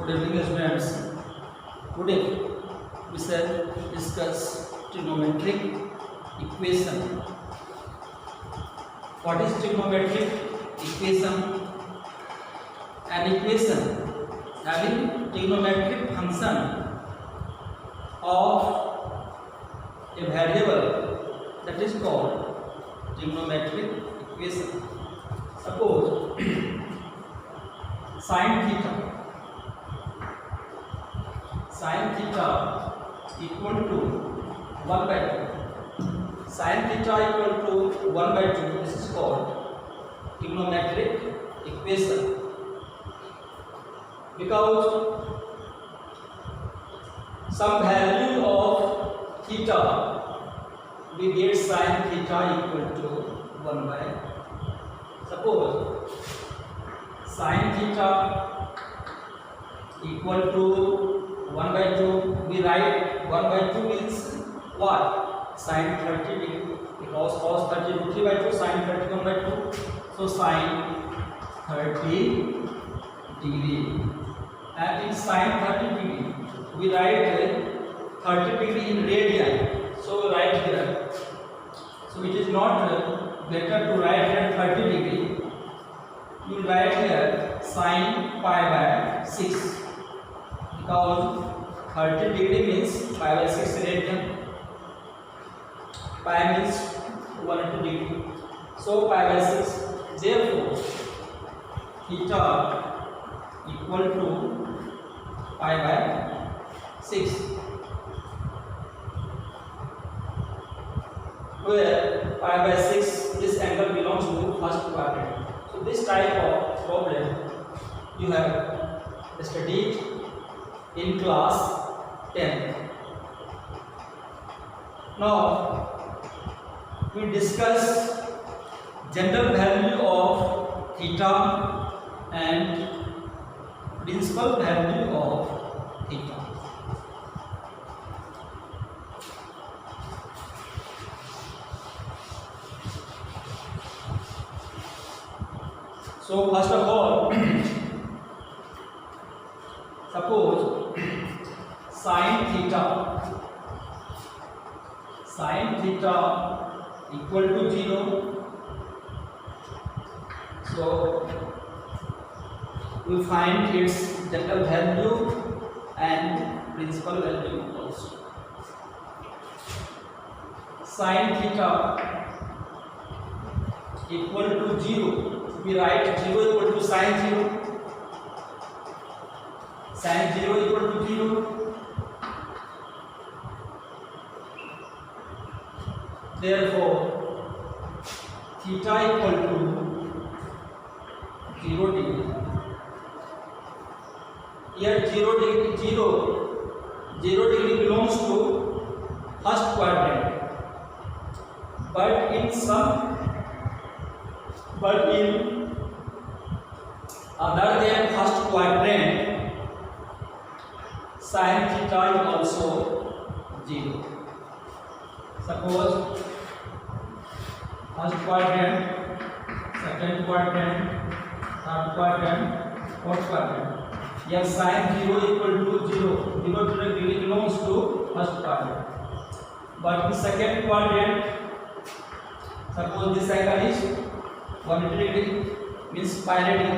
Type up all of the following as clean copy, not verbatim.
Good evening, students. Today we shall discuss trigonometric equation. What is trigonometric equation? An equation having trigonometric function of a variable that is called trigonometric equation. Suppose sin theta equal to 1 by 2. Sin theta equal to 1 by 2. This is called trigonometric equation. Because some value of theta, we get sin theta equal to 1 by. Suppose sin theta equal to 1 by 2, we write 1 by 2 means what? Sin 30 degree, because cos 30 to 3 by 2, sin 31 by 2, so sin 30 degree. And in sin 30 degree, we write 30 degree in radii, so we write here. So it is not better to write here 30 degree, you write here sin pi by 6. Because 30 degree means pi by 6 radian, pi means 180 degree, so pi by 6. Therefore, theta equal to pi by 6, where pi by 6 this angle belongs to first quadrant. So this type of problem you have studied in class 10. Now we discuss general value of theta and principal value of theta. So first of all, suppose sin theta equal to 0. So we find its general value and principal value also. Sin theta equal to 0, we write 0 equal to sin 0. Sin 0 equal to 0. Therefore, theta equal to 0 degree. Here 0 degree belongs to first quadrant. But in other than first quadrant, sin theta is also 0. Suppose first quadrant, second quadrant, third quadrant, fourth quadrant. Here sin 0 equal to 0. 0 degree belongs to first quadrant. But in second quadrant, suppose this angle is 180 degree, means pi radian.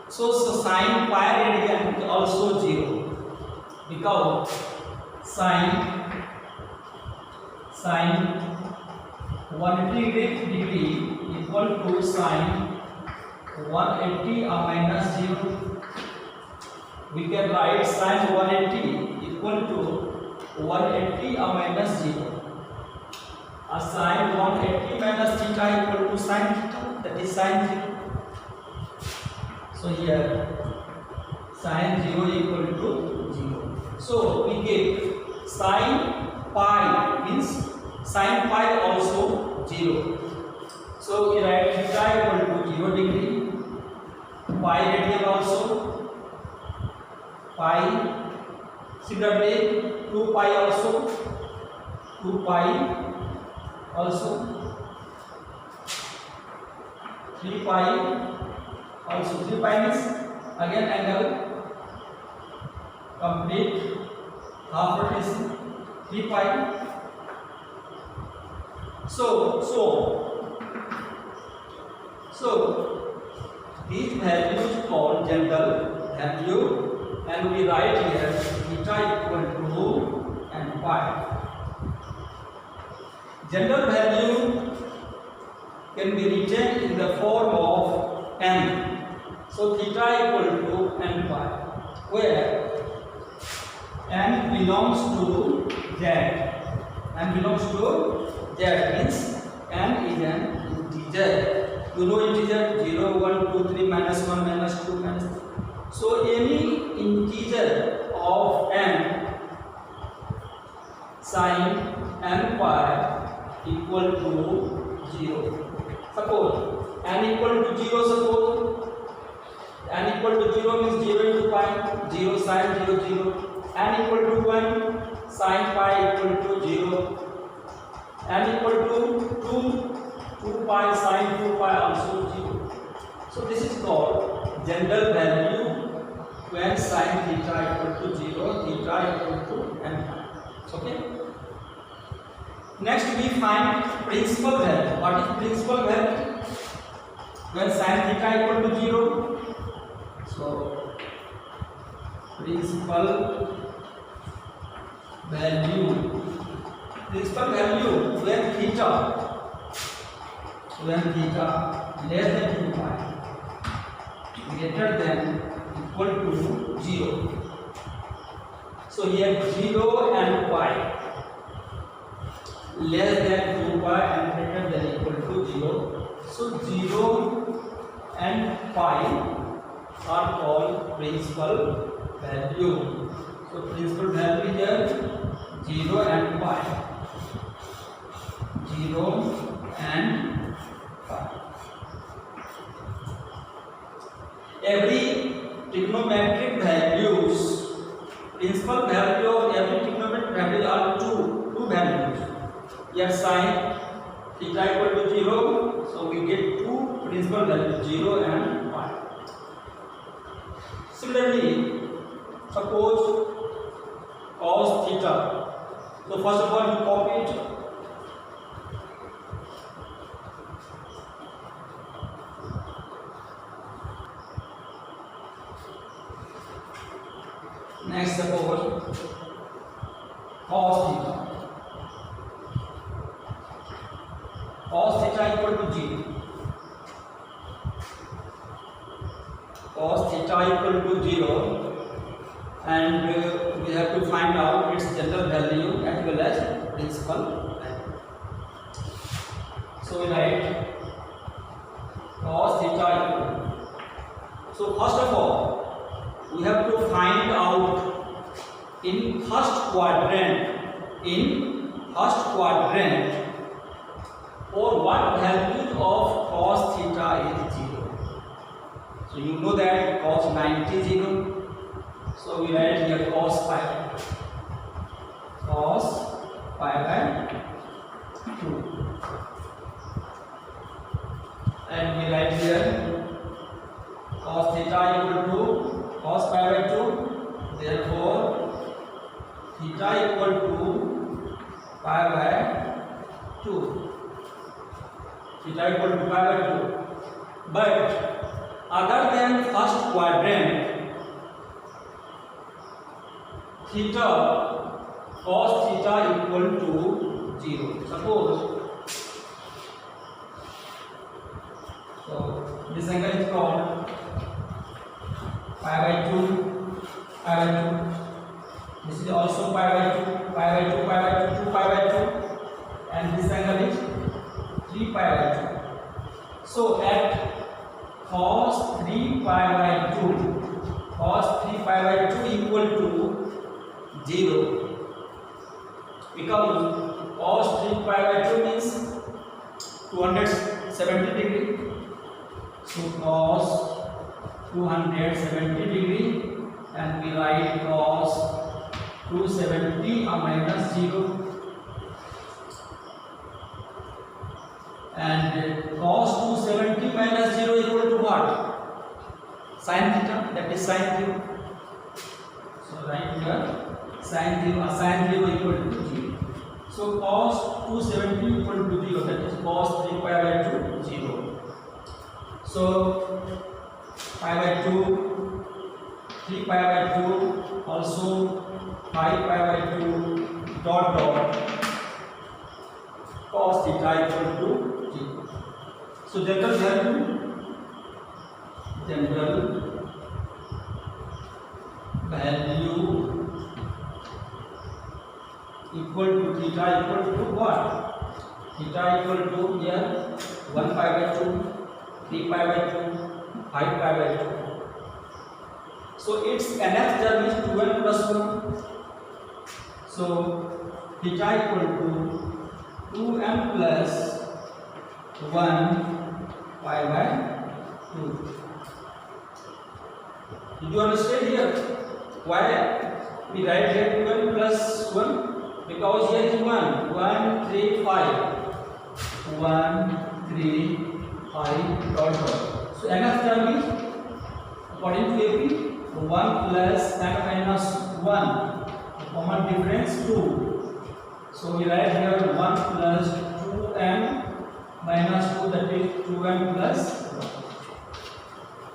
So sin pi radian is also 0, because sin 180 degree equal to sin 180 minus 0. We can write sin 180 equal to 180 minus 0. Sin 180 minus theta equal to sin theta, that is sin 0. So here sin 0 equal to 0. So we get sin pi means sin pi also 0. So we write theta equal to 0 degree, pi radian also, pi, similarly 2 pi also, 2 pi also, 3 pi also. 3 pi means again angle complete half rotation 3 pi. So these values called general value, and we write here theta equal to and pi. General value can be written in the form of n. So theta equal to n pi, where n belongs to z. N belongs to z means n is an integer. You know integer 0, 1, 2, 3, minus 1, minus 2, minus 3. So any integer of n sin n pi equal to 0. Suppose n equal to 0, suppose n equal to 0 means 0 into pi, 0 sin 0, 0. N equal to 1, sin pi equal to 0. N equal to 2 pi sin 2 pi also 0. So this is called general value when sin theta equal to 0, theta equal to n pi. Okay. Next we find principal value. What is principal value? When sin theta equal to 0. So principal value when theta less than 2 pi greater than equal to 0. So here 0 and pi less than 2 pi and greater than equal to 0. So 0 and pi are called principal value. So principal value here 0 and pi. 0 and pi. Every trigonometric values, principal value of every trigonometric value are two values. Here sin theta equal to 0, so we get two principal values 0 and pi. Similarly, suppose cos theta. So first of all you copy it. Next suppose cos theta. Cos theta equal to 0. Cos theta equal to 0, and we have to find out its general value as well as principal value. So we write cos theta equal. So first of all we have to find out in first quadrant for what value of cos theta is 0. So you know that cos 90 0. So we write here cos pi by 2, and we write here cos theta equal to cos pi by 2. Therefore theta equal to pi by 2. Theta equal to pi by 2. But other than first quadrant, theta cos theta equal to 0. Suppose so this angle is called pi by 2, pi by 2. This is also pi by 2, pi by 2, pi by 2, 2 pi by 2, and this angle is 3 pi by 2. So at cos 3 pi by 2, cos 3 pi by 2 equal to 0, because cos 3 pi by 2 means 270 degree. So cos 270 degree, and we write cos 270 minus 0, and cos 270 minus 0 equal to what? Sin theta, that is sin 0. So write here sin 0 equal to 0. So cos 270 equal to 0, that is cos 3 pi by 2 0. So pi by 2, 3 pi by 2, also 5 pi by 2 dot cos theta equal to 0. So general value equal to theta equal to what? Theta equal to here 1 pi by 2, 3 pi by 2, 5 pi by 2. So its nth term is 2n plus 1. So theta equal to 2n plus 1 pi by 2. Did you understand here? Why we write here 2n plus 1? Because here is 1, 1, 3, 5. 1, 3, 5, dot. So nth term is according to AP 1 plus n minus 1. Common difference 2. So we write here 1 plus 2n minus 2, that is 2n plus 1.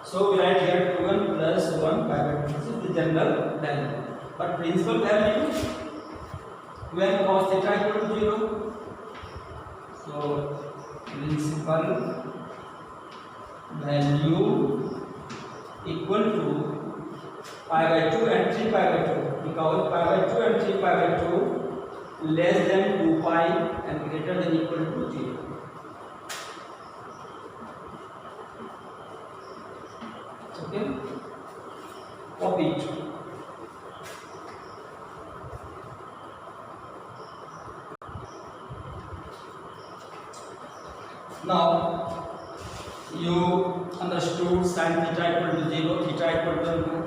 So we write here 2n plus 1 by 2. This is the general value. But principal value when cos theta equal to 0. So principal value equal to pi by 2 and 3 pi by 2, because pi by 2 and 3 pi by 2 less than 2 pi and greater than equal to 0. Okay, copy it. Now you understood sin theta equal to 0, theta equal to 1,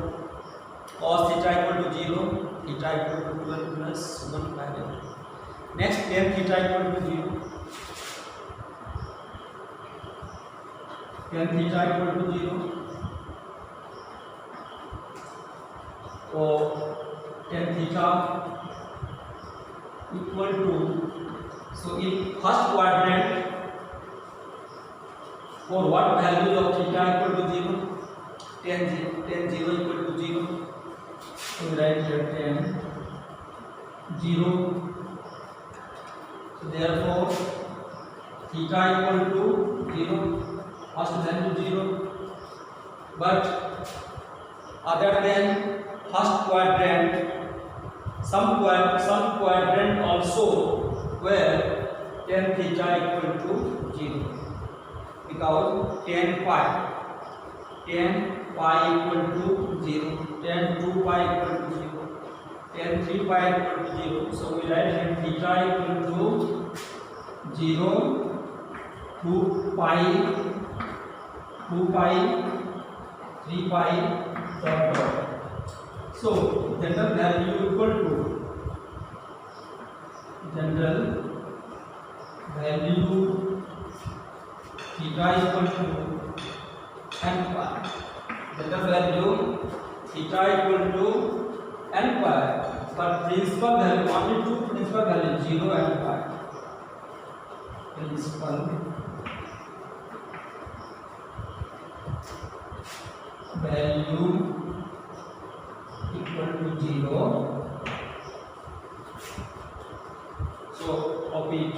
cos theta equal to 0, theta equal to 12 plus 1 by 2. Next, tan theta equal to 0, tan theta equal to 0. So tan theta equal to, so in first quadrant, for what value of theta equal to 0? Tan 0 equal to 0. So we write here tan 0. So therefore theta equal to 0, first value 0. But other than first quadrant, some quadrant also where tan theta equal to 0. Because tan pi equal to 0, tan 2 pi equal to 0, tan 3 pi equal to 0. So we write here theta equal to 0, 2 pi, 3 pi, dot. So general value equal to theta equal to n pi. General value theta equal to n pi, but principal value only two principal value 0 and pi. Principal value equal to 0. So copy it.